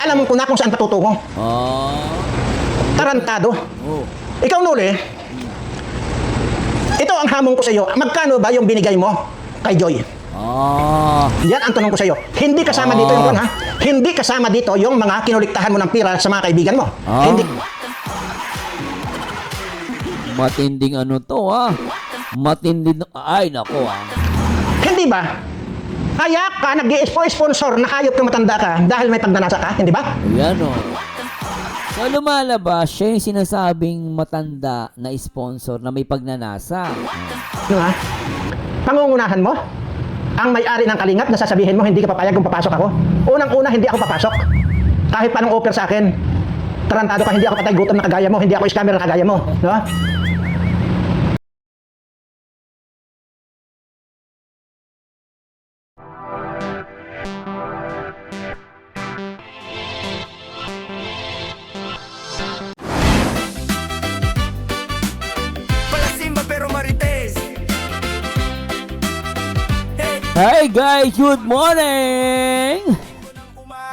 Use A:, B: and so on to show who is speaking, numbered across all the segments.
A: Alam ko na kung saan patutungo. Tarantado. Ikaw, Noli, ito ang hamon ko sa iyo. Magkano ba yung binigay mo kay Joy? Yan ang tanong ko sa iyo. Hindi kasama dito yung ha? Hindi kasama dito yung mga kinuliktahan mo ng pira sa mga kaibigan mo. Hindi.
B: Matinding ano to Matinding, ay nako
A: Hindi ba? Kaya ka nag-i-sponsor na hayop ka matanda ka dahil may pagnanasa ka, hindi ba?
B: Ayan So lumalabas, siya yung sinasabing matanda na sponsor na may pagnanasa.
A: Ano ha? Pangungunahan mo? Ang may-ari ng Kalingap na sasabihin mo hindi ka papayag kung papasok ako? Unang-una, hindi ako papasok. Kahit pa anong offer sa akin. Tarantado ka, hindi ako patay gutom na kagaya mo, hindi ako scammer na kagaya mo. No?
B: Hi guys, good morning!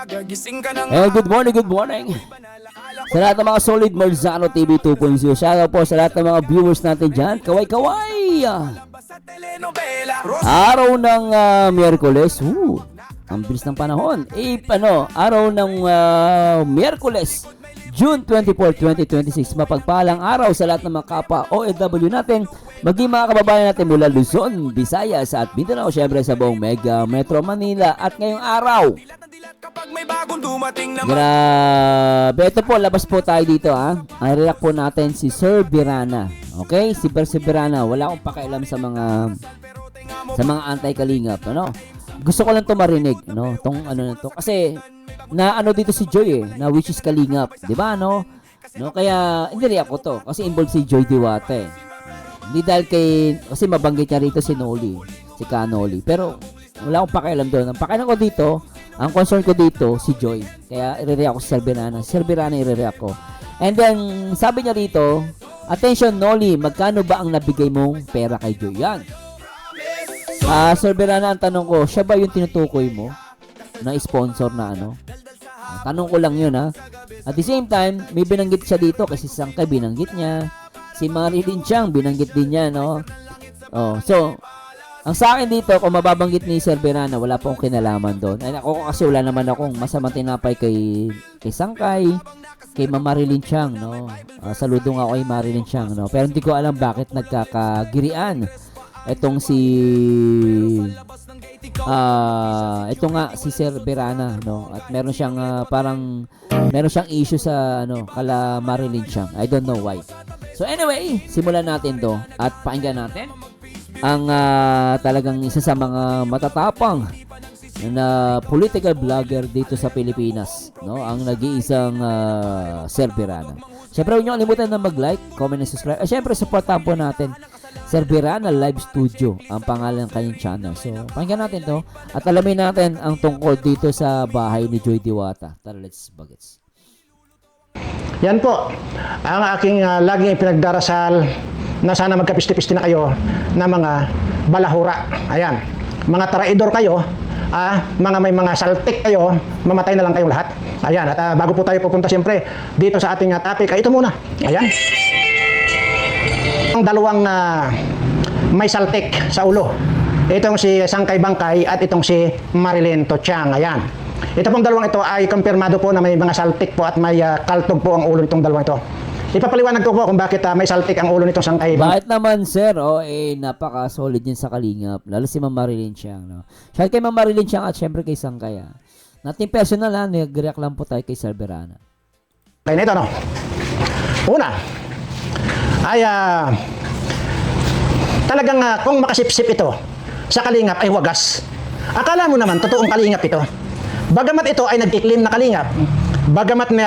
B: Good morning! Sa lahat ng mga solid Marzano TV 2.0, shoutout po sa lahat ng mga viewers natin dyan. Kaway-kaway! Araw ng Miyerkules, ang bilis ng panahon. Araw ng Miyerkules, June 24, 2026. Mapagpalang araw sa lahat ng mga kapwa OFW natin, maging mga kababayan natin mula Luzon, Visayas at Mindanao, syempre sa buong Mega Metro Manila. At ngayong araw, grabe, ito po, labas po tayo dito Ay react po natin si Sir Birana. Okay, si Sir Birana, wala akong pakialam sa mga anti-kalingap, gusto ko lang to marinig, tong na to, kasi na dito si Joy na which is kalingap, di ba, kaya hindi react ko to kasi involved si Joy Diwata hindi dahil kasi mabanggit niya rito si Noli, si Kanoli, pero wala akong pakialam doon. Ang pakialam ko dito, ang concern ko dito si Joy, kaya i-react ko si Sir Birana i-react ko. And then sabi niya rito, attention Noli, magkano ba ang nabigay mong pera kay Joy? Yan. Sir Birana, ang tanong ko, siya ba yung tinutukoy mo na sponsor na Tanong ko lang yun At the same time, may binanggit siya dito kasi Sangkay binanggit niya. Si Marilyn Chang binanggit din niya, So, ang sa akin dito, kung mababanggit ni Sir Birana, wala po akong kinalaman doon. Ay, ako kasi wala naman akong masamang tinapay kay Sangkay, kay Marilyn Chang, saludo nga ako kay Marilyn Chang, Pero hindi ko alam bakit nagkakagirian etong si ito nga si Sir Birana, at meron siyang meron siyang issue sa kala Marilyn Chang. I don't know why. So anyway, simulan natin to at pakinggan natin ang talagang isa sa mga matatapang na political vlogger dito sa Pilipinas, ang nag-iisang Sir Birana. Siyempre, huwag niyo kalimutan na mag-like, comment, and subscribe. At siyempre, supportahan po natin Sir Birana Live Studio, ang pangalan ng kanyang channel. So, pakinggan natin to at alamin natin ang tungkol dito sa bahay ni Joy Diwata. Tara, let's bagets.
A: Yan po, ang aking laging pinagdarasal na sana magkapisti-pisti na kayo na mga balahura. Ayan, mga traidor kayo, mga may mga saltik kayo, mamatay na lang kayong lahat. Ayan, at bago po tayo pupunta siyempre dito sa ating topic, ito muna. Ayan. Ang dalawang may saltik sa ulo. Itong si Sangkay Bangkay at itong si Marilyn Tochang. Ayan. Ito pong dalawang ito ay kumpirmado po na may mga saltik po at may kaltog po ang ulo nitong dalawang ito. Ipapaliwanag ko po kung bakit may saltik ang ulo nitong Sangkay Bangkay.
B: Bakit naman, sir? Napaka-solid din sa kalingap. Lalo si Ma'am Marilyn Chang. Shout kay Ma'am Marilyn Chang at syempre kay Sangkay. Natin personal nag-react lang po tayo kay Sir Birana.
A: Kaya nito, una, ay talagang kung makasipsip ito sa kalingap ay wagas. Akala mo naman, totoong kalingap ito. Bagamat ito ay nagkiklaim na kalingap, bagamat may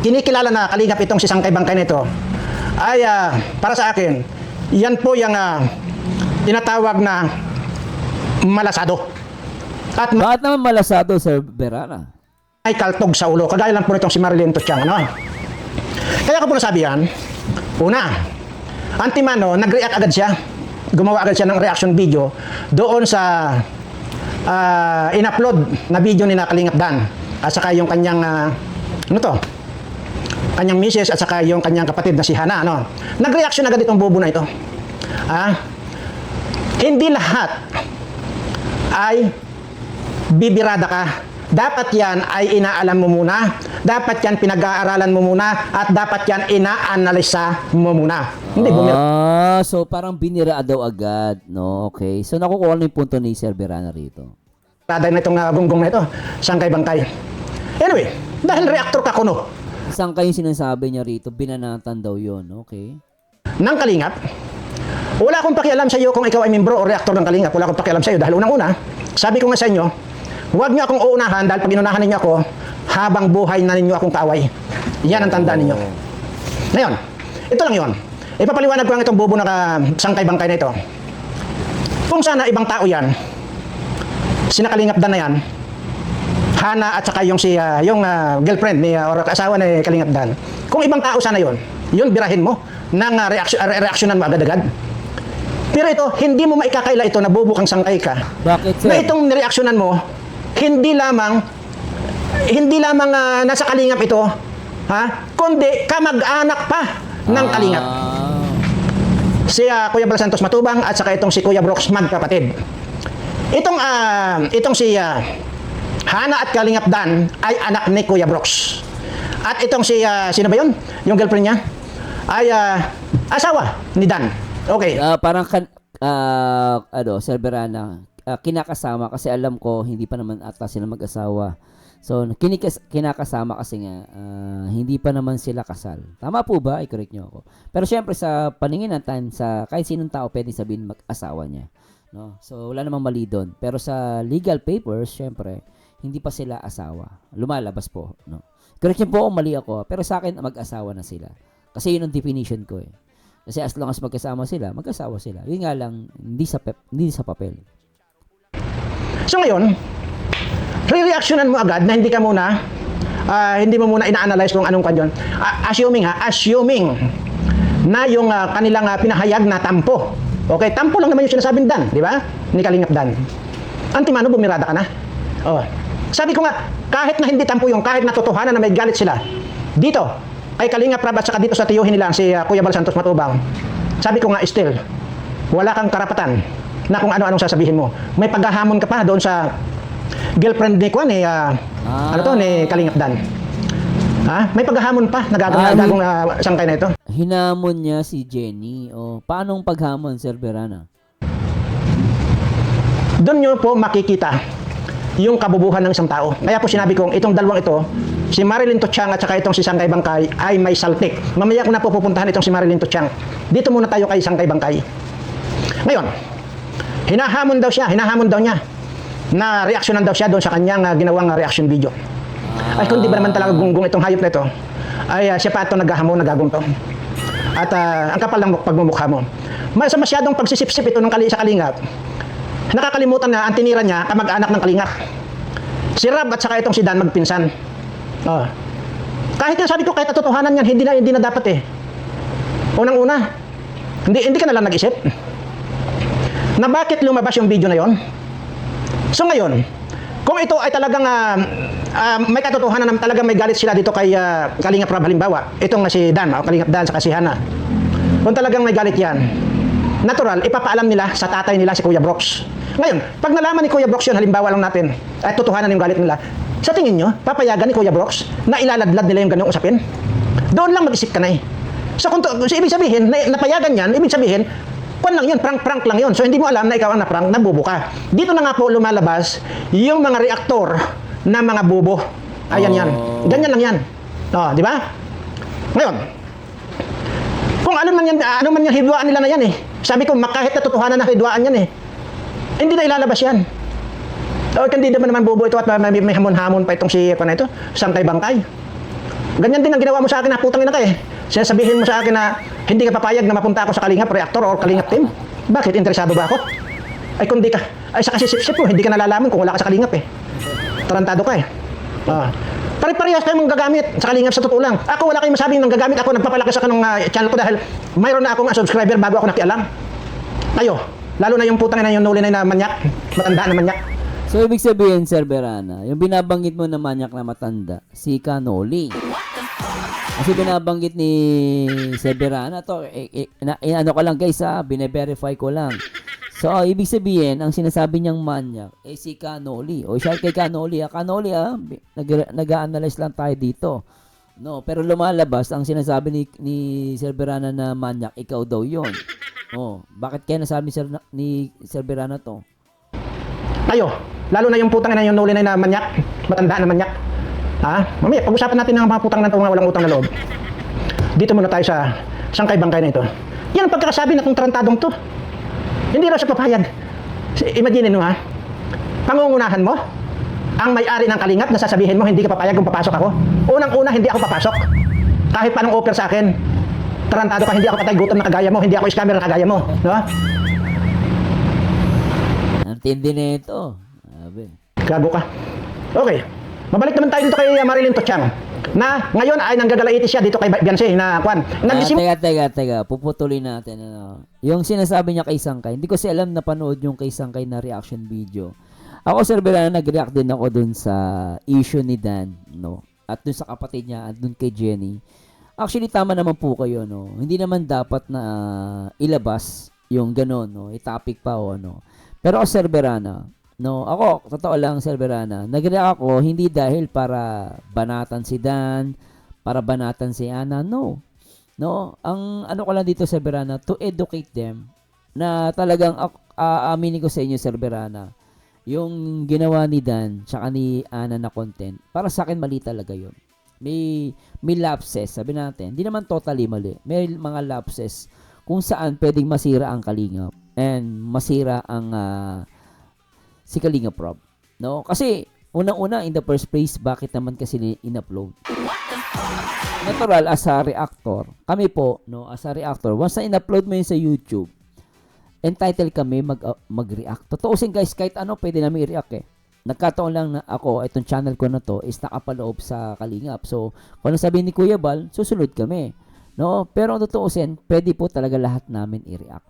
A: kinikilala na kalingap itong si Sangkay Bangkay nito, ay para sa akin, yan po yung tinatawag na malasado. At
B: bakit naman malasado, Sir Birana?
A: Ay kaltog sa ulo, kagaya lang po nitong si Marilyn Tochang. Kaya ko po nasabi yan, una, Antimano, nag-react agad siya. Gumawa agad siya ng reaction video doon sa in-upload na video ni Kalingap Dan. at saka yung kanyang kanyang misis at saka yung kanyang kapatid na si Hana, ano. Nag-reaction agad itong bobo na ito. Hindi lahat ay bibirada ka. Dapat yan ay inaalam mo muna. Dapat yan pinag-aaralan mo muna. At dapat yan ina-analisa mo muna. Hindi bumira.
B: So parang binira daw agad, no? Okay. So nakukuha na yung punto ni Sir Berana rito.
A: Taday na itong gunggong na ito. Sangkay-bangkay. Anyway, dahil reactor ka kuno
B: Saan kayong sinasabi niya rito? Binanatan daw yon, okay?
A: ng Kalingap, wala akong pakialam sa iyo kung ikaw ay membro o reactor ng Kalingap. Wala akong pakialam sa iyo dahil unang-una, sabi ko nga sa inyo, huwag niyo akong uunahan dahil pag inunahan ninyo ako, habang buhay na ninyo akong kaaway. Yan ang tandaan ninyo. Ngayon, ito lang yon. Ipapaliwanag ko lang itong bobo na sangkay-bangkay na ito. Kung sana ibang tao yan, sinakalingap dan na yan, Hana at saka yung girlfriend ni or asawa ni Kalingap Dan. Kung ibang tao sana yon, yun birahin mo nang reaksyonan mo agad-agad. Pero ito, hindi mo maikakaila ito na bobo kang sangkay ka.
B: Bakit, sir?
A: Na itong nireaksyonan mo, hindi lamang nasa Kalingap ito, kundi kamag-anak pa ng Kalingap. Si Kuya Bal Santos Matubang at saka itong si Kuya Brooks magkapatid. Itong si Hana at Kalingap Dan ay anak ni Kuya Brooks. At itong sino ba yun? Yung girlfriend niya ay asawa ni Dan. Okay.
B: Parang Sir Berana, kinakasama kasi alam ko hindi pa naman ata sila mag-asawa. So kinakasama kasi nga hindi pa naman sila kasal. Tama po ba? I-correct niyo ako. Pero syempre sa paningin natin sa kahit sinong tao pwedeng sabihin mag-asawa niya, no? So wala namang mali doon. Pero sa legal papers, syempre hindi pa sila asawa. Lumalabas po, no? Correct niyo po kung mali ako, pero sa akin mag-asawa na sila. Kasi yun ang definition ko eh. Kasi as long as magkasama sila, mag-asawa sila. Yun nga lang, hindi sa papel.
A: So ngayon, re-reactionan mo agad na hindi mo muna ina-analyze kung anong kanyon. Assuming na yung kanilang pinahayag na tampo. Okay, tampo lang naman yung sinasabing Dan, di ba? Ni Kalingap Dan. Antimano, bumirada ka na. Oh. Sabi ko nga, kahit na hindi tampo yung, kahit na totohanan na may galit sila, dito, kay Kalingap Rab at saka dito sa tiyuhin nila, si Kuya Bal Santos Matubang, sabi ko nga, still, wala kang karapatan na kung ano-anong sasabihin mo. May paghahamon ka pa doon sa girlfriend ni ni Kalingap Dan. May paghahamon pa, nagagong sangkay na ito.
B: Hinamon niya si Jenny. Paanong paghamon, Sir Berana?
A: Doon nyo po makikita yung kabubuhan ng isang tao. Kaya po sinabi kong itong dalawang ito, si Marilyn Totiang at saka itong si Sangkay Bangkay ay may saltik. Mamaya ko na po pupuntahan itong si Marilyn Totiang. Dito muna tayo kay Sangkay Bangkay. Ngayon, hinahamon daw niya na reaksyonan daw siya doon sa kanyang ginawang reaction video. Ay kung di ba naman talaga gunggong itong hayop na ito, ay siya pa ito naghahamon, nagagunto. At ang kapal ng pagmumukha mo. Masyadong pagsisip-sip ito ng sa Kalingap, nakakalimutan na ang tinira niya kamag-anak ng Kalingap. Si Rab at saka itong si Dan magpinsan. Kahit yung sabi ko, kahit totohanan yan, hindi na dapat eh. Unang-una, hindi ka na lang nag-isip na bakit lumabas yung video na yon. So ngayon, kung ito ay talagang may katotohanan na talagang may galit sila dito kay Kalingap Rab halimbawa, itong si Dan, Kalingap Dan saka si Hana. Kung talagang may galit yan, natural, ipapaalam nila sa tatay nila si Kuya Brooks. Ngayon, pag nalaman ni Kuya Brooks yun, halimbawa lang natin, at totohanan yung galit nila, sa tingin nyo, papayagan ni Kuya Brooks na ilaladlad nila yung ganyung usapin? Doon lang mag-isip ka na eh. So ibig sabihin, napayagan yan, ibig sabihin, lang yun, prank lang yun. So hindi mo alam na ikaw ang na-prank, nabubo ka. Dito na nga po lumalabas yung mga reaktor na mga bubo. Ayan yan. Ganyan lang yan. Di ba? Ngayon, kung ano man yan, hidwaan nila na yan eh. Sabi ko, kahit natotohanan na hidwaan yan eh. Hindi na ilalabas yan. Hindi naman bubo ito at may hamon-hamon pa itong si Sangkay Bangkay. Ganyan din ang ginawa mo sa akin na putang ina ka eh. Sinasabihin mo sa akin na hindi ka papayag na mapunta ako sa Kalingap Reactor or Kalingap Team. Bakit? Interesado ba ako? Ay kung di ka, ay sa kasisip-sip mo, hindi ka nalalaman kung wala ka sa Kalingap eh. Tarantado ka eh. Pare-parehas kayo mong gagamit sa Kalingap sa totoo lang. Ako wala kayong masabing nang gagamit ako, nagpapalakas ako ng channel ko dahil mayroon na akong subscriber bago ako nakialam. Kayo, lalo na yung putang na yung nuli na manyak, matandaan na manyak.
B: So, ibig sabihin, Sir Berana, yung binabanggit mo na manyak na matanda, si Canoli. Kasi binabanggit ni Sir Berana to, ano ko lang guys bine-verify ko lang. So, ibig sabihin, ang sinasabi niyang manyak, si Canoli. O siya kay Canoli, Canoli nag-a-analyze lang tayo dito. No, pero lumalabas, ang sinasabi ni Sir Berana na manyak, ikaw daw yon. Oh, bakit kaya nasabi ni Sir Berana to?
A: Tayo, lalo na yung putang na yung nuli na manyak, matanda na manyak. Ha? Mamaya, pag-usapan natin ng mga putang na ito, mga walang utang na loob. Dito muna tayo sa sangkay-bangkay na ito. Yan ang pagkakasabi na itong tarantadong to. Hindi raw siya papayag. Imagine mo ha, pangungunahan mo, ang may-ari ng Kalingap na sasabihin mo, hindi ka papayag kung papasok ako. Unang-una, hindi ako papasok. Kahit pa nung offer sa akin, tarantado ka, hindi ako patay gutom na kagaya mo, hindi ako scammer na kagaya mo. No?
B: Ang tindi na ito. Sabi.
A: Gago ka. Okay. Mabalik naman tayo dito kay Marilyn Tochang na ngayon ay nanggagalaiti siya dito kay Beyonce na kwan.
B: Teka. Puputulin natin. Yung sinasabi niya kay Sangkay, hindi ko siya alam na panood yung kay Sangkay na reaction video. Ako, Sir Berana, nag-react din ako dun sa issue ni Dan, no? At dun sa kapatid niya, at dun kay Jenny. Actually, tama naman po kayo, no? Hindi naman dapat na ilabas yung gano'n, no? I-topic pa o ano. Pero ako, Sir Berana, no? Ako, totoo lang, Sir Berana, nag-react ako hindi dahil para banatan si Dan, para banatan si Ana, no. No? Ang ano ko lang dito, Sir Berana, to educate them na talagang aaminin ko sa inyo, Sir Berana, yung ginawa ni Dan tsaka ni Ana na content, para sa akin mali talaga yun. May lapses, sabi natin, hindi naman totally mali. May mga lapses kung saan pwedeng masira ang Kalingap and masira ang si Kalingap Rob. No? Kasi unang-una in the first place, bakit naman kasi in-upload? Natural as a reactor. Kami po, no, as a reactor, once na in-upload mo yun sa YouTube, entitled kami mag-react. Totoosin guys, kahit ano pwede namin i-react eh. Nagkataon lang na ako, itong channel ko na to is nakapaloob sa Kalingap. So, kung ano sabihin ni Kuya Bal, susunod kami. No? Pero totoosin, pwede po talaga lahat namin i-react.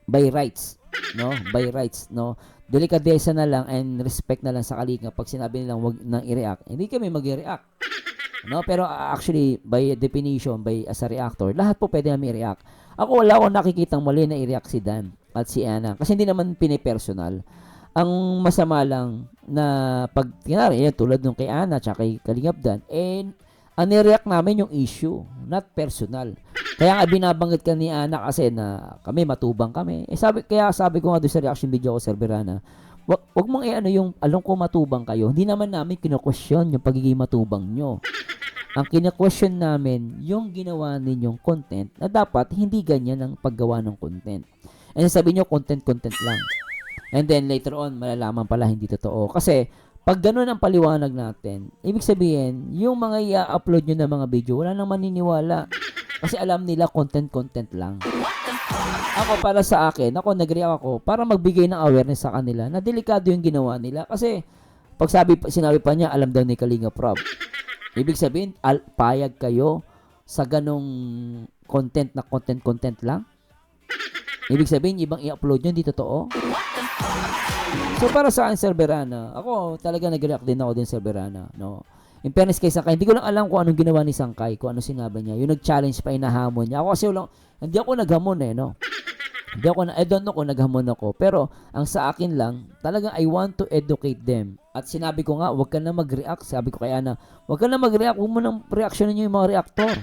B: By rights. No? By rights. No? Delikadesa na lang and respect na lang sa Kalingap. Pag sinabi nilang wag nang i-react, hindi kami mag-i-react. No? Pero actually, by definition, by as a reactor, lahat po pwede namin i-react. Ako wala akong nakikitang mali na i-react si Dan at si Ana. Kasi hindi naman pinipersonal. Ang masama lang na pag, kinari, tulad nung kay Ana at kay Kalingap Dan, ang nireact namin yung issue, not personal. Kaya nga binabanggit ka ni Ana kasi na kami, matubang kami. Kaya sabi ko nga doon sa reaction video ko, Sir Berana, wag mong yung, alam ko matubang kayo, hindi naman namin kino-question yung pagiging matubang nyo. Ang kina-question namin, yung ginawa ninyong content na dapat hindi ganyan ang paggawa ng content. And sabi nyo, content lang. And then later on, malalaman pala hindi totoo. Kasi, pag ganun ang paliwanag natin, ibig sabihin, yung mga i-upload nyo na mga video, wala nang maniniwala. Kasi alam nila, content lang. Ako, para sa akin, nag-react ako para magbigay ng awareness sa kanila na delikado yung ginawa nila. Kasi, pag sinabi pa niya, alam daw ni Kalingap Rob. Ibig sabihin, payag kayo sa ganong content lang? Ibig sabihin, ibang i-upload nyo, hindi totoo? So, para sa akin, Sir Berana, ako talaga nag-react din ako din, Sir Berana. No? In fairness kay Sangkay, hindi ko lang alam kung anong ginawa ni Sangkay, kung ano sinabi niya. Yung nag-challenge pa, inahamon niya. Ako kasi hindi ako naghamon no? I don't know kung naghamon ako. Pero, ang sa akin lang, talagang I want to educate them. At sinabi ko nga, huwag ka na mag-react. Sabi ko kay Ana, huwag ka na mag-react. Huwag mo nang reactionin yung mga reactor.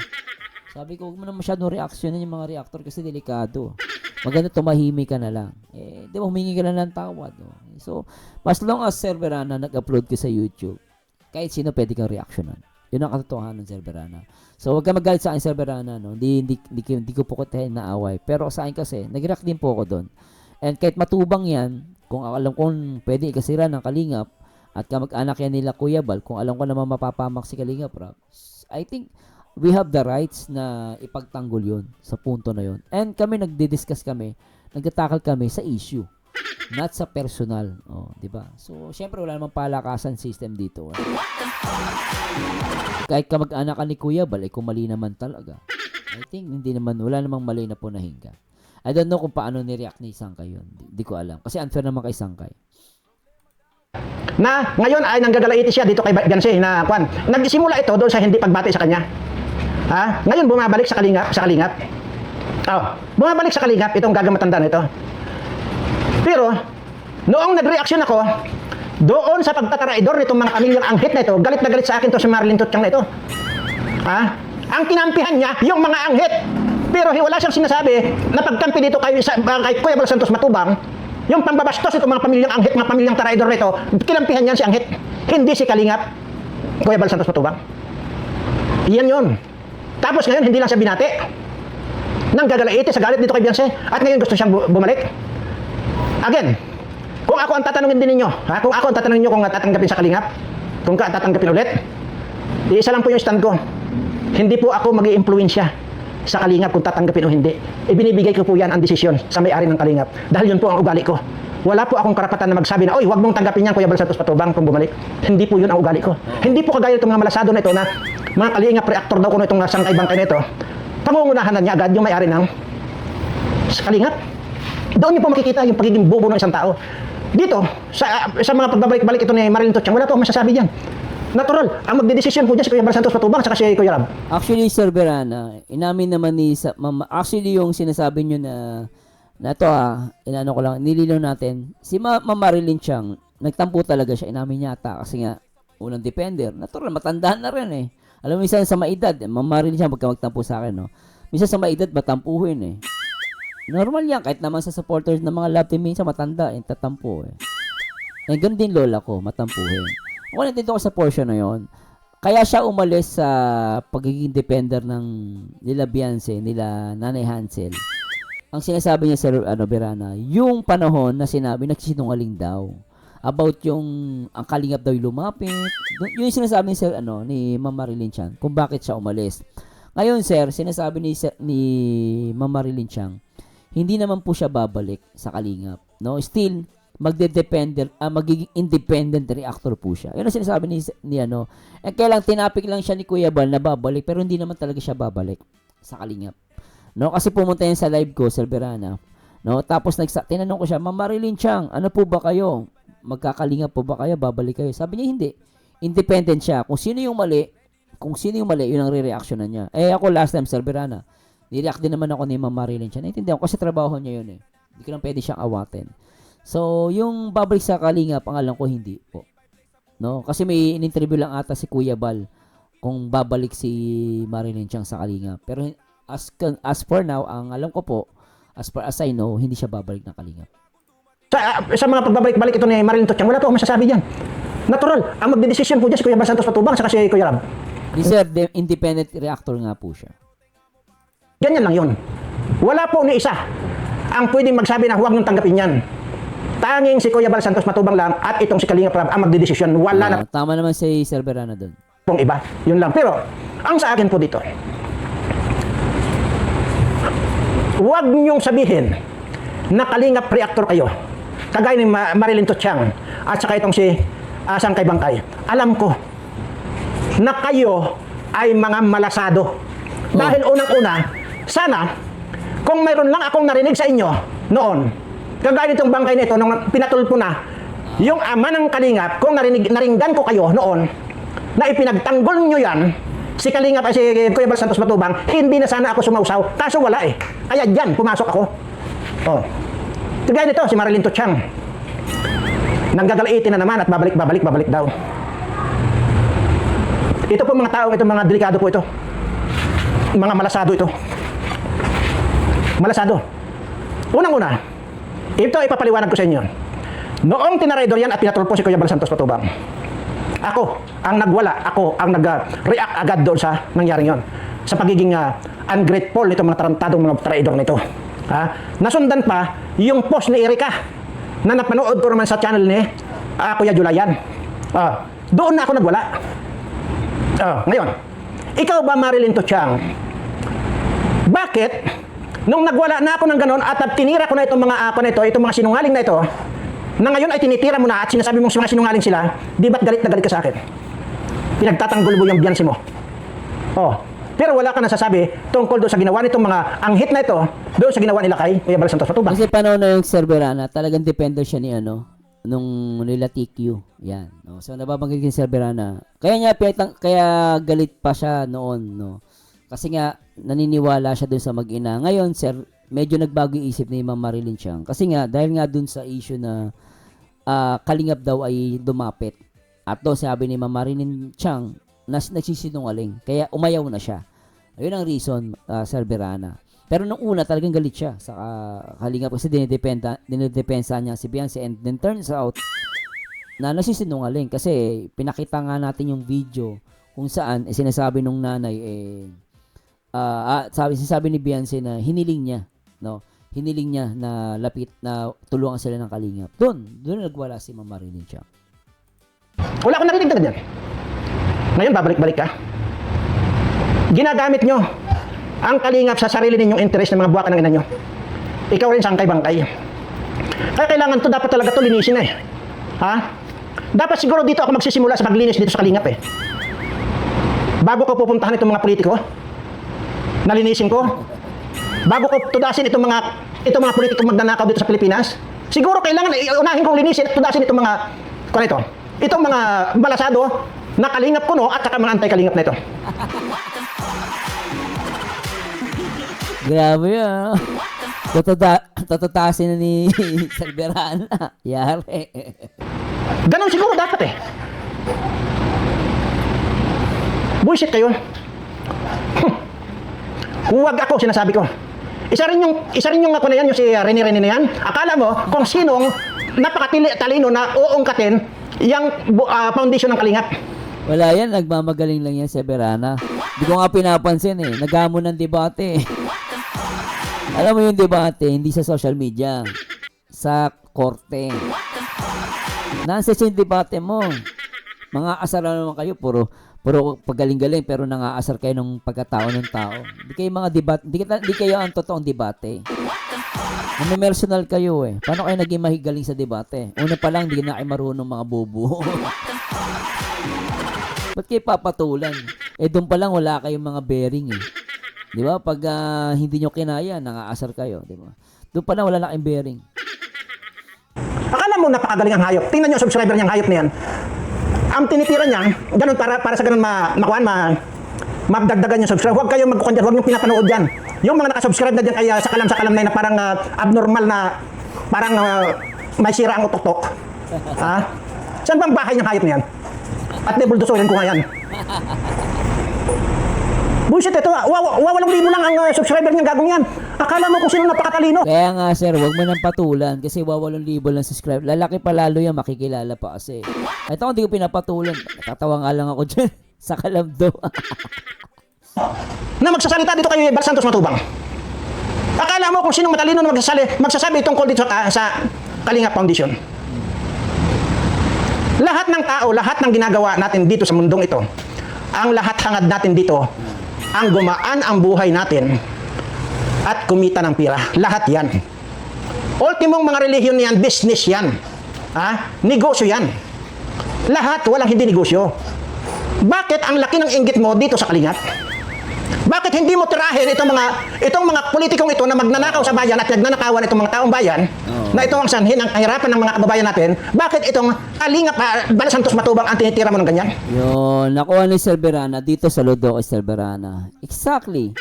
B: Sabi ko, huwag mo na masyadong reactionin yung mga reactor kasi delikado. Maganda tumahimik ka na lang. Di ba, humingi ka na ng tawad. No? So, mas long as Sir Berana nag-upload ka sa YouTube, kahit sino pwede kang reactionan. Yun ang katotohanan, Sir Berana. So, huwag ka magalit sa akin, Sir Berana. No? Hindi ko po ko tayo naaway. Pero sa akin kasi, nag-react din po ako doon. And kahit matubang yan, kung alam kong pwede ikasira ng Kalingap, at kamag-anak yan nila Kuya Bal, kung alam ko naman mapapamak si Kalingap Rob, I think we have the rights na ipagtanggol yun sa punto na yun. And kami nagdi-discuss kami, nagtatakal kami sa issue, not sa personal. Oh, di ba? So, syempre wala namang palakasan system dito. Kahit kamag-anak ka ni Kuya Bal, kung mali naman talaga. I think wala namang mali na punahin ka. I don't know kung paano ni-react ni Sangkay yun. Di ko alam. Kasi unfair naman kay Sangkay.
A: na ngayon ay nanggagalaiti siya dito kay Beyonce na kwan. Nagsimula ito doon sa hindi pagbati sa kanya. Ha? Ngayon bumabalik sa kalingap. Oh, bumabalik sa kalingap itong gagamatanda nito. Pero noong nagreaksyon ako doon sa pagtataraidor nitong mga pamilyang anghit na ito, galit na galit sa akin to si Marilyn Tutchang na ito. Ha? Ang kinampihan niya yung mga anghit. Pero wala siyang sinasabi na pagkampi dito kay Kuya Bal Santos Matubang, yung pambabastos itong mga pamilyang anghit, mga pamilyang taraidor nito, kinampihan niyan si anghit, hindi si Kalingap Kuya Bal Santos Matubang. Iyan yun. Tapos ngayon hindi lang siya binati. Nang gagalaiti sa galit dito kay Beyonce, at ngayon gusto siyang bumalik. Again, kung ako ang tatanungin din ninyo, kung ako ang tatanungin niyo kung tatanggapin sa Kalingap, kung tatanggapin ulit, isa lang po yung stand ko. Hindi po ako mag-i-impluwensya sa Kalingap kung tatanggapin o hindi. Ibinibigay ko po yan ang desisyon sa may-ari ng Kalingap. Dahil yun po ang ugali ko. Wala po akong karapatan na magsabi na, oy, huwag mong tanggapin yan, Kuya Bal Santos Matubang, kung bumalik. Hindi po yun ang ugali ko. Hindi po kagaya itong mga malasado na ito na mga Kalingap reactor daw ko na itong sangkay-bangkay na ito. Pangungunahan na niya agad yung may-ari ng sa Kalingap. Doon niyo po makikita yung pagiging bobo ng isang tao. Dito, sa mga pagbabalik-balik ito ni Marilyn Tutchang, wala po akong masasabi dyan. Natural, ang magdedesisyon po dyan si Kuya Bal Santos Matubang at si Kuya Rab.
B: Actually, Sir Berana, inamin naman ni actually yung sinasabi nyo na to inano ko lang, nilinaw natin, si Ma'am Marilyn Chang, nagtampo talaga siya, inamin niya ata, kasi nga, unang defender, natural, matandaan na rin eh. Alam mo, minsan sa maedad, Ma'am Marilyn Chang, pagka magtampo sa akin, no? Minsan sa maedad, matampuhin eh. Normal yan, kahit naman sa supporters ng mga love team, minsan matanda, tatampo eh. Eh, ganun din lola ko, matampuhin. Ako nandito ko sa portion na yon. Kaya siya umalis sa pagiging defender ng nila Beyonce, nila Nanay Hansel. Ang sinasabi niya sa Berana, yung panahon na sinabi, nagsisinungaling daw. About yung ang Kalingap daw yung lumapit. Yung sinasabi ni Ma'am Marilyn Chang, kung bakit siya umalis. Ngayon, sir, sinasabi ni Ma'am Marilyn Chang, hindi naman po siya babalik sa Kalingap. No? Still, magiging independent reactor po siya. Yun ang sinasabi ni kaya lang tinapik lang siya ni Kuya Bal na babalik, pero hindi naman talaga siya babalik sa Kalingap. No, kasi pumunta yan sa live ko, Sir Berana. No, tapos tinanong ko siya, Ma'am Marilyn Chang, ano po ba kayo? Magkakalingap po ba kayo? Babalik kayo? Sabi niya hindi. Independent siya. Kung sino yung mali, yun ang re-reactionan niya. Eh ako last time, Sir Berana, ni-react din naman ako ni Ma'am Marilyn Chang. Naintindihan ko kasi trabaho niya yun eh. Hindi ko lang pwede siyang awatin. So, yung babalik sa Kalingap, ang alam ko hindi po. No? Kasi may in-interview lang ata si Kuya Bal kung babalik si Marilyn Chang sa Kalingap. Pero as for now, ang alam ko po, as far as I know, hindi siya babalik ng Kalingap.
A: Sa mga pagbabalik-balik ito ni Marilyn Tutchang, wala po akong masasabi dyan. Natural, ang magdedesisyon po dyan si Kuya Bal Santos Matubang at si Kuya Rab.
B: Di sir, independent reactor nga po siya.
A: Ganyan lang yun. Wala po ni isa ang pwedeng magsabi na huwag niyong tanggapin yan. Tanging si Kuya Bal Santos Matubang lang at itong si Kalingap Rab ang magdedesisyon. Wala na
B: tama naman si Sir Berana doon.
A: pong iba. Yun lang. Pero, ang sa akin po dito, huwag niyong sabihin na Kalingap reactor kayo. Kagaya ni Marilyn Tutchang at saka itong si Sangkay Bangkay. Alam ko na kayo ay mga malasado. Dahil unang-una, sana, kung mayroon lang akong narinig sa inyo noon, kagaya nitong bangkay nito, nung pinatulpo na, yung ama ng Kalingap, kung naringgan ko kayo noon, na ipinagtanggol nyo yan, si Kalingap ay si Kuya Bal Santos Matubang, hindi na sana ako sumausaw. Kaso wala eh. Kaya dyan, pumasok ako. Oh. Kagaya nito, si Marilyn Tutchang. Nanggagalitin na naman at babalik daw. Ito po mga tao, ito mga delikado po ito. Mga malasado ito. Malasado. Unang-una, ito ipapaliwanag ko sa inyo. Noong tinaraydor yan at pinatulpo si Kuya Bal Santos Matubang, ako ang nagwala, ako ang nag-react agad doon sa nangyaring yon. Sa pagiging ungrateful nito mga tarantadong mga traidor nito. Nasundan pa yung post ni Erika na napanood ko naman sa channel ni Kuya Julayan. Doon na ako nagwala. Ngayon, ikaw ba Marilyn Tutchang? Bakit nung nagwala na ako ng ganon at tinira ko na itong mga itong mga sinungaling na ito, na ngayon ay tinitira mo na at sinasabi mong mga sinungaling sila, di ba't galit na galit ka sa akin? Pinagtatanggol mo yung biyansi mo. Pero wala ka nasasabi tungkol doon sa ginawa nitong mga anghit na ito, doon sa ginawa nila kay Kuya Bal Santos Matubang.
B: Kasi panahon na yung Sir Berana, talagang depende siya nung nila TQ. Yan. No? So nababanggit ni Sir Berana. Kaya galit pa siya noon, no. Kasi nga naniniwala siya dun sa mag-ina. Ngayon, sir, medyo nagbago yung isip ni Ma'am Marilyn Chiang. Kasi nga dahil nga dun sa issue na Kalingap daw ay dumapit. At doon sabi ni Ma'am Marilyn Chiang nagsisinungaling. Kaya umayaw na siya. Ayun ang reason, Sir Berana. Pero nung una talagang galit siya sa Kalingap kasi dinidepensa niya si Beyonce, and then turns out na nagsisinungaling kasi pinakita nga natin yung video kung saan sinasabi nung nanay sinasabi ni Beyonce na hiniling niya, no? Hiniling niya na lapit na tulungan sila ng Kalingap. Doon nagwala si Ma'am Marilyn Chiang.
A: Wala akong narinig na ganyan. Ngayon, babalik-balik ka. Ginagamit nyo ang Kalingap sa sarili ninyong interest ng mga buwakan ng ina nyo. Ikaw rin sangkay-bangkay. Kaya kailangan to, dapat talaga to linisin eh. Ha? Dapat siguro dito ako magsisimula sa paglinis dito sa Kalingap eh. Bago ko pupuntahan itong mga politiko, nalinisin ko. Bago ko tudasin itong mga politikong magnanakaw dito sa Pilipinas, siguro kailangan unahin kong linisin at tudasin itong mga itong mga balasado na Kalingap kuno at saka mga anti-Kalingap na ito.
B: Grabe yan. Tatatasin na ni Sir Berana. Yari.
A: Ganon siguro dapat eh. Bullshit kayo. Huwag ako, sinasabi ko. Isa rin yung ako na yan, yung si Rene na yan. Akala mo kung sinong napakatalino na uungkatin yung foundation ng Kalingap.
B: Wala yan, nagmamagaling lang yan si Berana. Hindi ko nga pinapansin eh. Naghamon ng debate eh. Alam mo yung debate, hindi sa social media. Sa korte. Nonsense yung debate mo. Mga asar naman kayo, puro pagaling-galing pero nangaasar kayo ng pagkatao ng tao. Hindi kayo mga debate, hindi kayo ang totoong debate. Namimersonal kayo eh. Paano kayo naging mahigaling sa debate? Una pa lang, hindi na kayo marunong mga bubo. Ba't kayo papatulan? Doon pa lang wala kayong mga bearing eh. Di ba? Pag hindi nyo kinaya, nangaasar kayo. Di ba? Doon pa lang wala na kayong bearing.
A: Akala mo napakagaling ang hayop. Tingnan nyo ang subscriber niyang hayop na yan. Ang tinitira niya, ganun para sa ganun mabdagdagan yung subscribe. Huwag kayong magkukan dyan, huwag nyo pinapanood dyan. Yung mga nakasubscribe na dyan ay sa kalam na yun na parang abnormal na parang may sira ang utok-tok. Ha? Saan bang bahay niyang hayop na yan? At nebuldusoyan ko nga yan. Bullshit ito, wawalong libo lang ang subscriber niyang gagong yan. Akala mo kung sino napakatalino.
B: Kaya nga sir, wag mo nang patulan kasi 8,000 lang subscribe. Lalaki pa lalo yan, makikilala pa kasi. Ito kung di ko pinapatulan, natatawa nga lang ako dyan sa Kalamdo.
A: Na magsasalita dito kay Bal Santos Matubang. Akala mo kung sinong matalino na magsasabi tungkol dito sa Kalingap Foundation. Lahat ng tao, lahat ng ginagawa natin dito sa mundong ito, ang lahat hangad natin dito, ang gumaan ang buhay natin at kumita ng pira. Lahat yan. Ultimong mga relihiyon yan, business yan. Ha? Negosyo yan. Lahat, walang hindi negosyo. Bakit ang laki ng inggit mo dito sa Kalingap? Bakit hindi mo tirahin itong mga politikong ito na magnanakaw sa bayan at nagnanakawan itong mga taong bayan na ito ang sanhin ng kahirapan ng mga kababayan natin? Bakit itong Kalingap Bal Santos Matubang ang tinitira mo ng ganyan?
B: Yun, nakuha ni Sir Berana dito sa Lodo kay Sir Berana. Exactly.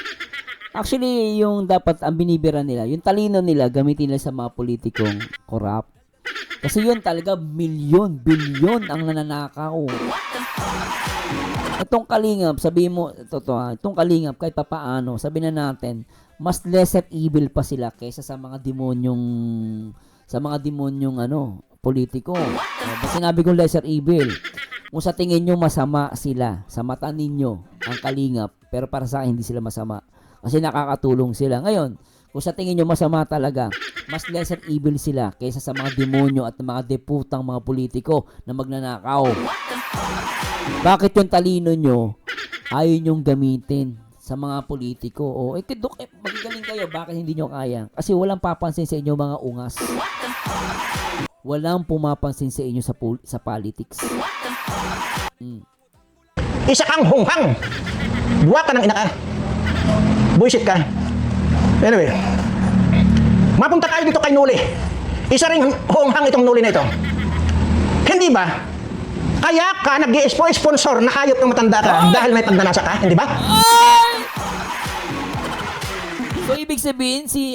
B: Actually, yung dapat ang binibira nila, yung talino nila, gamitin nila sa mga politikong corrupt. Kasi yun talaga, bilyon ang nananakaw. Itong Kalingap, sabihin mo, itong Kalingap, kahit papaano, sabihin na natin, mas lesser evil pa sila kaysa sa mga demonyong politiko. Ba't sinabi kong lesser evil? Kung sa tingin nyo masama sila, sa mata ninyo, ang Kalingap, pero para sa akin, hindi sila masama. Kasi nakakatulong sila. Ngayon, kung sa tingin nyo masama talaga, mas lesser evil sila kaysa sa mga demonyo at mga deputang mga politiko na magnanakaw. Bakit yung talino nyo ayaw nyong gamitin sa mga politiko? Magaling kayo, bakit hindi nyo kaya? Kasi walang papansin sa inyo mga ungas. Walang pumapansin sa inyo sa politics.
A: Isa kang hunghang. Buwa ka ng ina ka. Bullshit ka. Anyway, mapunta tayo dito kay Nuli. Isa ring hunghang itong Nuli na ito. Hindi ba? Kaya ka nag-i-sponsor na hayop ng matanda ka dahil may pagnanasa ka, hindi ba?
B: So, ibig sabihin, si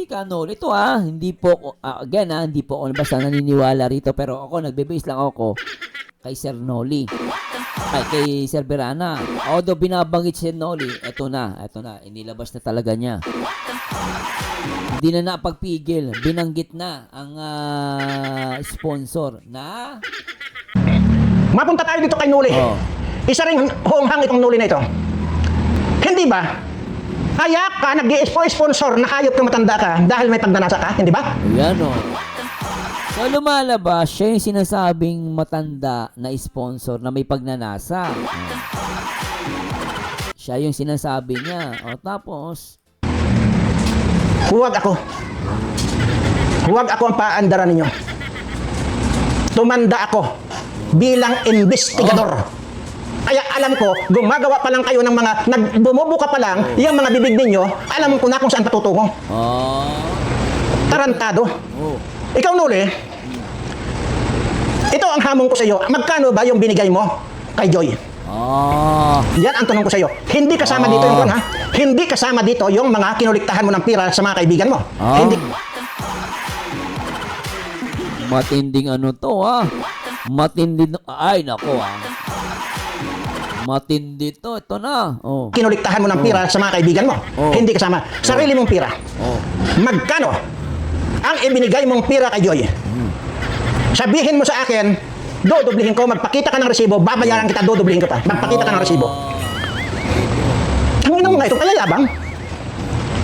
B: Canoli, ito hindi po, again hindi po ako basta naniniwala rito, pero ako, nagbe-base lang ako kay Sir Noli. Ay, kay Sir Berana. Although binabanggit si Noli, eto na, inilabas na talaga niya. Hindi na napagpigil, binanggit na ang sponsor na...
A: Mapunta tayo dito kay Noli.
B: Oh.
A: Isa ring honghang itong Noli na ito. Hindi ba? Kaya ka nag-i-sponsor na hayop ng matanda ka dahil may pagnanasa ka, hindi ba?
B: Ayan So lumalabas, siya yung sinasabing matanda na sponsor na may pagnanasa. Siya yung sinasabi niya. Tapos...
A: Huwag ako ang paandaran ninyo. Tumanda ako bilang investigador. Kaya alam ko, gumagawa pa lang kayo ng mga, bumubuka pa lang, yung mga bibig ninyo, alam ko na kung saan patutungo. Tarantado. Ikaw, Noli, ito ang hamon ko sa iyo. Magkano ba yung binigay mo kay Joy? Yan ang tanong ko sa iyo. Hindi kasama dito yung Hindi kasama dito yung mga kinuliktahan mo ng pira sa mga kaibigan mo. Hindi.
B: Matinding Matindi. Ay, nako Matindi to. Ito na.
A: Kinuliktahan mo ng pira sa mga kaibigan mo. Hindi kasama. Sarili mong pira. Magkano ang ibinigay mong pira kay Joy? Sabihin mo sa akin, dodoblihin ko, magpakita ka ng resibo, babayaran kita, dodoblihin ko pa. Magpakita ka ng resibo. Ang inang mga ito, kaya yabang?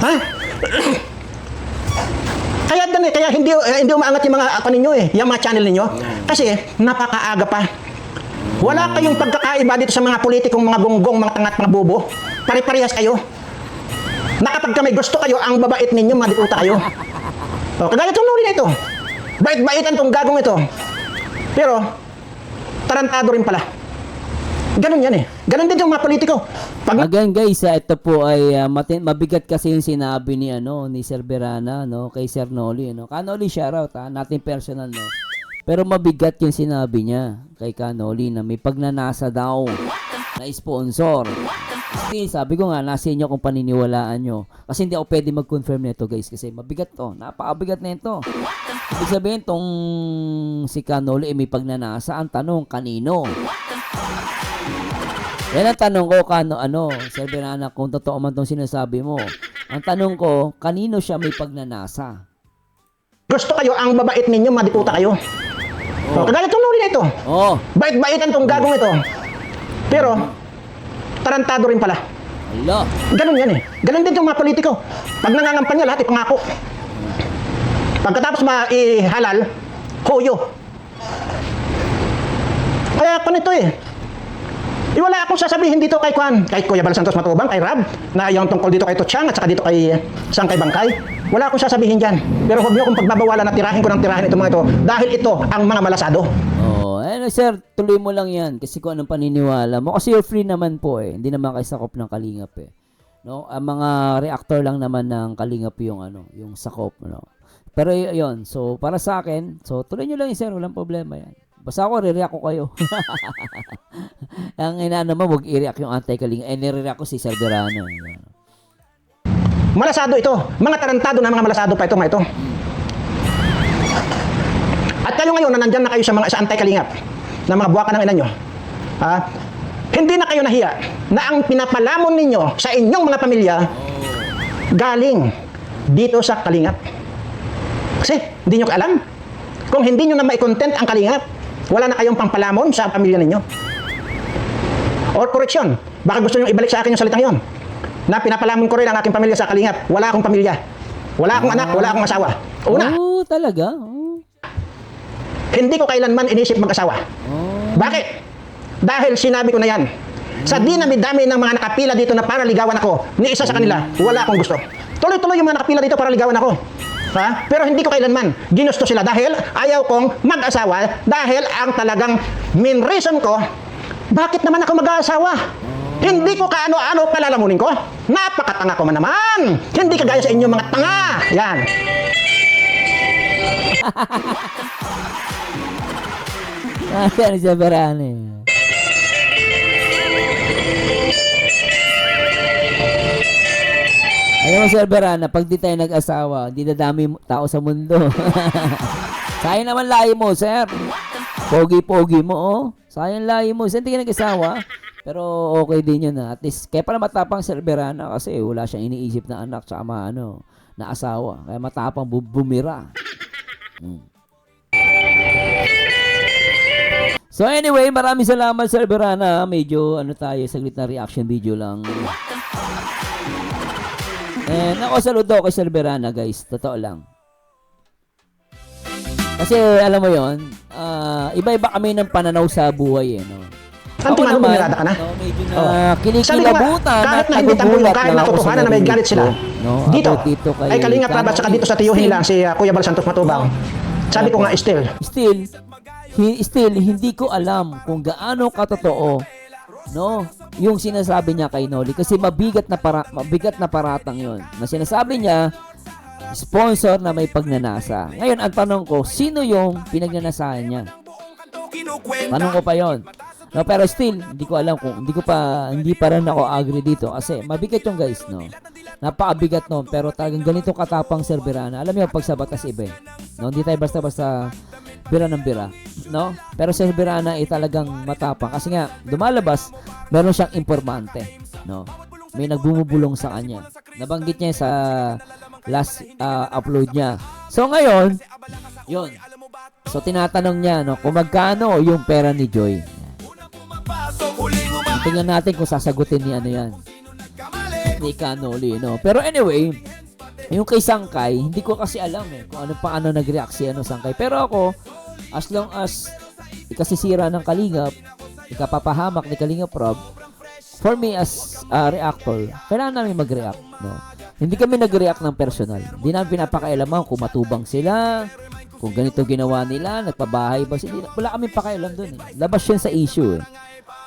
A: Ha? Kaya hindi umaangat yung mga ninyo yung mga channel ninyo. Kasi napakaaga pa. Wala kayong pagkakaiba dito sa mga politikong mga gonggong, mga tangat, mga bobo. Pare-parehas kayo. Na kapag may gusto kayo, ang babait ninyo, madiputa kayo. Kagaya itong Noli na ito. Bait-baitan itong gagong ito. Pero, tarantado rin pala. Ganun yan Ganun din yung mga politiko.
B: Again guys, ito po ay mabigat kasi yung sinabi ni Sir Berana kay Sir Noli Canoli, shoutout natin personal Pero mabigat yung sinabi niya kay Canoli na may pagnanasa daw na sponsor. Still, sabi ko nga, nasa inyo kung paniniwalaan nyo. Kasi hindi ako pwede mag-confirm nito guys kasi mabigat to. Napakabigat na ito. Ibig sabihin, tong si Canoli may pagnanasa. Ang tanong, kanino? Yan ang tanong ko, Sir Berana, kung totoo man tong sinasabi mo. Ang tanong ko, kanino siya may pagnanasa?
A: Gusto kayo, ang babait ninyo, madiputa kayo. Kagaya itong Noli na ito. Bait-baitan itong gagong ito. Pero, tarantado rin pala. Ganun yan Ganun din yung mga politiko. Pag nangangampanya, lahat ipangako. Pagkatapos maihalal, huyo. Kaya ako nito wala akong sasabihin dito kay Kuya Bal Santos Matubang, kay Rab, na yung tungkol dito kay Tuchang at saka dito kay Sangkay Bangkay. Wala akong sasabihin dyan. Pero huwag niyo akong pagbabawalan na tirahin ko ng tirahin itong mga ito dahil ito ang mga malasado.
B: Sir, tuloy mo lang yan kasi kung anong paniniwala mo. Kasi you're free naman po Hindi naman kayo sakop ng Kalingap Ang mga reactor lang naman ng Kalingap yung sakop Pero yun, so para sa akin, so tuloy nyo lang sir, walang problema yan. Basta ako, re-react ko kayo. Ang inaano mo, huwag i-react yung anti-Kalingap. Nire-react ko si Sir Berana.
A: Malasado ito. Mga tarantado na mga malasado pa ito, mga ito. At kayo ngayon na nandyan na kayo sa anti-Kalingap, na mga buwaka ng ina nyo, hindi na kayo nahiya na ang pinapalamon ninyo sa inyong mga pamilya galing dito sa Kalingap. Kasi hindi nyo alam. Kung hindi nyo na mai-content ang Kalingap, wala na kayong pangpalamon sa pamilya ninyo. Or correction, baka gusto nyo ibalik sa akin yung salitang yon. Na pinapalamon ko rin ang aking pamilya sa Kalingap. Wala akong pamilya. Wala akong anak, wala akong asawa. Una.
B: Talaga?
A: Hindi ko kailanman inisip mag-asawa. Bakit? Dahil sinabi ko na yan. Sa dinami-dami ng mga nakapila dito na para ligawan ako, ni isa sa kanila, wala akong gusto. Tuloy-tuloy yung mga nakapila dito para ligawan ako. Pero hindi ko kailanman ginusto sila dahil ayaw kong mag-asawa dahil ang talagang main reason ko, bakit naman ako mag-asawa? Hindi ko kaano-ano palalamunin ko. Napakatanga ko man naman. Hindi kagaya sa inyo mga tanga. Yan.
B: Nasaan si Verana eh. Alam mo, Sir Verana, pag di tayo nag-asawa, di dadami tao sa mundo. Sayang naman lahi mo, sir. Pogi-pogi mo, oh. Sayang lahi mo. Hindi ka nag-asawa. Pero okay din yun, At least, kaya pala matapang Sir Verana kasi wala siyang iniisip na anak tsaka na asawa. Kaya matapang bumira. So anyway, maraming salamat Sir Verana. Medyo tayo, saglit na reaction video lang. And ako saludo kay Sir Verana, guys. Totoo lang. Kasi alam mo yon, iba-iba kami ng pananaw sa buhay no.
A: Kantingan mo nilada ka na?
B: No, medyo na
A: Sabi ko nga,
B: kinikilabutan
A: kahit na hindi tambuyo, kahit na totohanan na may galit sila. Dito,
B: kay
A: ay Kalinga Prab at saka dito sa tiyuhin lang si Kuya Bal Santos Matubang. Sabi ko nga, still,
B: hindi ko alam kung gaano katotoo yung sinasabi niya kay Noli kasi mabigat na paratang yon. Na sinasabi niya sponsor na may pagnanasa. Ngayon ang tanong ko, sino yung pinagnanasahan niya? Tanong ko pa yon. No, pero still hindi ko alam kung hindi pa rin ako agree dito kasi mabigat yung guys napakabigat pero talagang ganito katapang Sir Verana. Alam niyo pag sa batas iba hindi tayo basta-basta bira ng bira pero Sir Verana ay talagang matapang kasi nga lumalabas meron siyang informante may nagbumubulong sa kanya, nabanggit niya sa last upload niya. So ngayon yun, so tinatanong niya kung magkano yung pera ni Joy. Tingnan natin kung sasagutin ni ni Kanoli, Pero anyway, yung kay Sangkay, hindi ko kasi alam kung paano nag-react si Sangkay. Pero ako, as long as ikasisira ng Kalingap, ikapapahamak ni Kalingap Rob, for me as a reactor, kailangan namin mag-react, Hindi kami nag-react ng personal. Hindi namin pinapakailaman kung matubang sila, kung ganito ginawa nila, nagpabahay ba sila. Wala kami pakialam dun Labas yun sa issue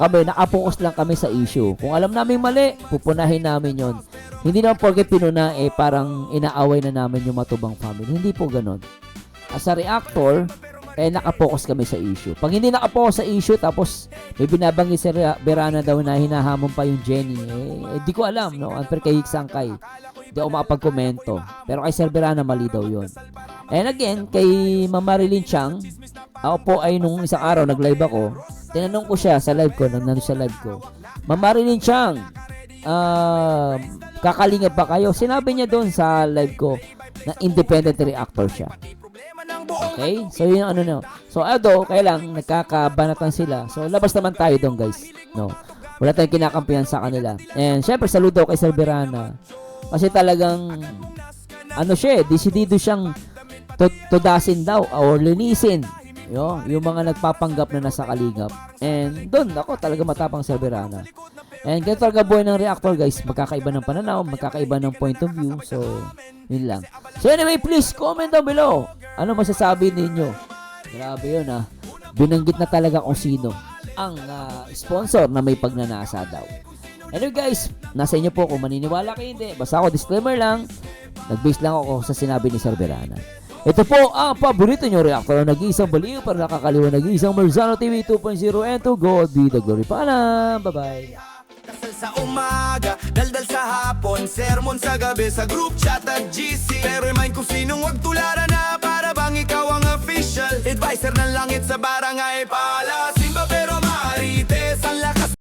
B: Kami, nakapokus lang kami sa issue. Kung alam namin mali, pupunahin namin yon. Hindi naman porke pinuna parang inaaway na namin yung matubang family. Hindi po ganon. As a reactor, nakapokus kami sa issue. Pag hindi nakapokus sa issue, tapos may binabanggit si Verana daw na hinahamon pa yung Jenny, di ko alam, Unfair kay Sangkay. Hindi ako makapag-komento. Pero kay Sir Verana, mali daw yun. And again, kay Ma'am Marilyn Chang, ako po ay nung isang araw, nag-live ako, tinanong ko siya sa live ko, nandun sa live ko, Ma'am Marilyn Chang, kakalingap ba kayo? Sinabi niya doon sa live ko na independent reactor siya. Okay? So, yun ang So, kailang nagkakabanatan sila. So, labas naman tayo doon, guys. Wala tayong kinakampihan sa kanila. And, syempre, saludo kay Sir Verana. Kasi talagang, desidido siyang tudasin daw or linisin yung mga nagpapanggap na nasa Kalingap. And doon ako talaga matapang Sir Verana. And ganito talaga buhay ng reactor, guys. Magkakaiba ng pananaw, magkakaiba ng point of view. So, yun lang. So anyway, please comment down below. Ano masasabi ninyo? Grabe yun Binanggit na talaga kung sino ang sponsor na may pagnanasa daw. Anyway guys, nasa inyo po kung maniniwala kayo hindi. Basta ako disclaimer lang, nag-base lang ako sa sinabi ni Sir Verana. Ito po ang paborito nyo reactor na nag-iisang baliw para nakakaliwa nag-iisang Marzano TV 2.0 and to God be the glory. Paalam! Bye-bye!
C: Kasal sa umaga, daldal sa hapon, sermon sa gabi, sa group chat at GC. Pero remind kung sinong wag tularan na para bang ikaw ang official advisor ng langit sa barangay. Pala, simba pero marites, ang laki